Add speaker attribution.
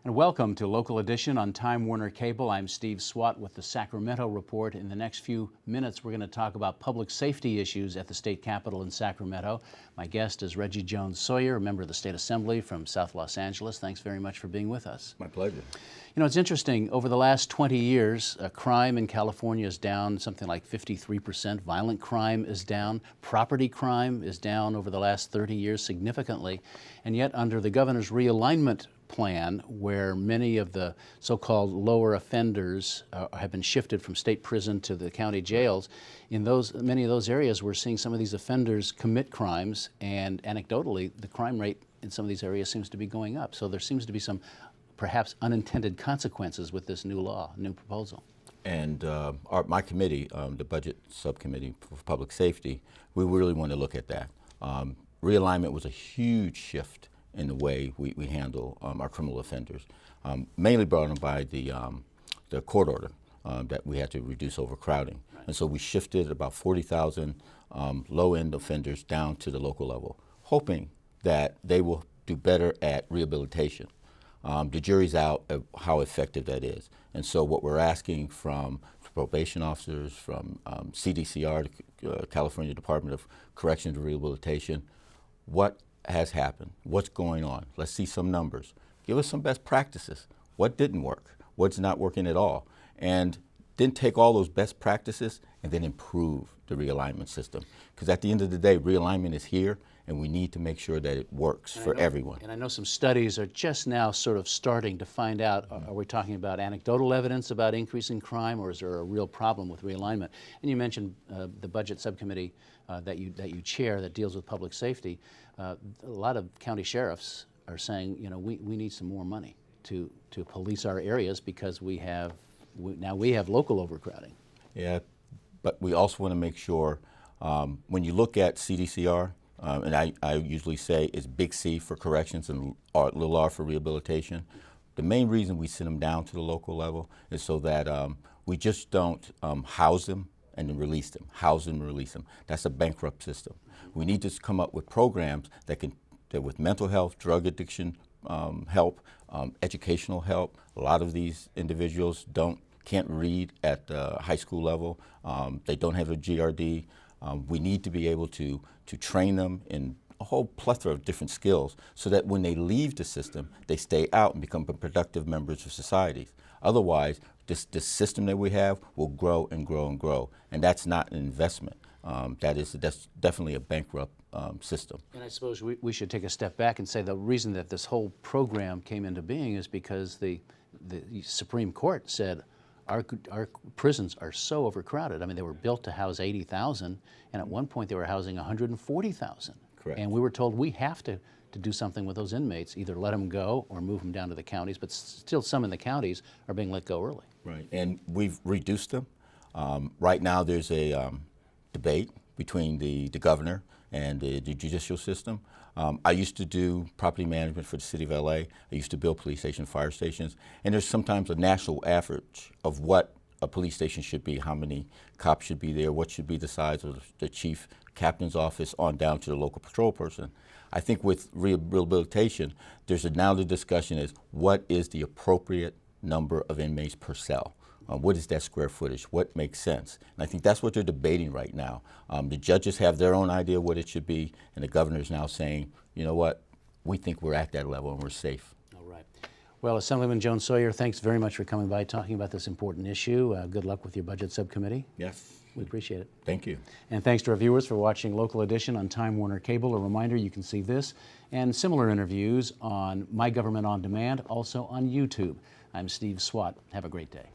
Speaker 1: And welcome to Local Edition on Time Warner Cable. I'm Steve Swatt with the Sacramento Report. In the next few minutes, we're going to talk about public safety issues at the state capitol in Sacramento. My guest is Reggie Jones-Sawyer, a member of the State Assembly from South Los Angeles. Thanks very much for being with us.
Speaker 2: My pleasure.
Speaker 1: You know, it's interesting. Over the last 20 years, crime in California is down something like 53%. Violent crime is down. Property crime is down over the last 30 years significantly. And yet, under the governor's realignment plan, where many of the so-called lower offenders have been shifted from state prison to the county jails, in many of those areas we're seeing some of these offenders commit crimes, and anecdotally the crime rate in some of these areas seems to be going up. So there seems to be some perhaps unintended consequences with this new law, new proposal.
Speaker 2: And my committee, the Budget Subcommittee for Public Safety, we really want to look at that. Realignment was a huge shift in the way we handle our criminal offenders, mainly brought on by the court order that we had to reduce overcrowding. Right. And so we shifted about 40,000 low-end offenders down to the local level, hoping that they will do better at rehabilitation. The jury's out of how effective that is. And so what we're asking from probation officers, from CDCR, the California Department of Corrections and Rehabilitation, what has happened? What's going on? Let's see some numbers. Give us some best practices. What didn't work? What's not working at all? And then take all those best practices and then improve the realignment system. Because at the end of the day, realignment is here, and we need to make sure that it works for everyone.
Speaker 1: And I know some studies are just now sort of starting to find out, are we talking about anecdotal evidence about increasing crime, or is there a real problem with realignment? And you mentioned the budget subcommittee that you chair that deals with public safety. A lot of county sheriffs are saying, you know, we need some more money to police our areas because now we have local overcrowding. Yeah,
Speaker 2: but we also want to make sure when you look at CDCR, and I usually say it's big C for corrections and little r for rehabilitation. The main reason we send them down to the local level is so that we just don't house them and then release them, house them and release them. That's a bankrupt system. We need to come up with programs that with mental health, drug addiction help, educational help. A lot of these individuals can't read at the high school level. They don't have a GRD. We need to be able to train them in a whole plethora of different skills so that when they leave the system, they stay out and become productive members of society. Otherwise, this system that we have will grow and grow and grow, and that's not an investment. That's definitely a bankrupt system.
Speaker 1: And I suppose we should take a step back and say the reason that this whole program came into being is because the Supreme Court said our prisons are so overcrowded. I mean, they were built to house 80,000, and at one point they were housing 140,000.
Speaker 2: Correct.
Speaker 1: And we were told we have to do something with those inmates, either let them go or move them down to the counties, but still some in the counties are being let go early.
Speaker 2: Right, and we've reduced them. Right now there's a debate between the governor and the judicial system. I used to do property management for the city of LA. I used to build police stations, fire stations, and there's sometimes a national average of what a police station should be, how many cops should be there, what should be the size of the chief captain's office on down to the local patrol person. I think with rehabilitation, now the discussion is what is the appropriate number of inmates per cell? What is that square footage? What makes sense? And I think that's what they're debating right now. The judges have their own idea what it should be, and the governor's now saying, you know what, we think we're at that level and we're safe.
Speaker 1: All right. Well, Assemblyman Jones-Sawyer, thanks very much for coming by talking about this important issue. Good luck with your budget subcommittee.
Speaker 2: Yes.
Speaker 1: We appreciate it.
Speaker 2: Thank you.
Speaker 1: And thanks to our viewers for watching Local Edition on Time Warner Cable. A reminder, you can see this and similar interviews on My Government on Demand, also on YouTube. I'm Steve Swatt. Have a great day.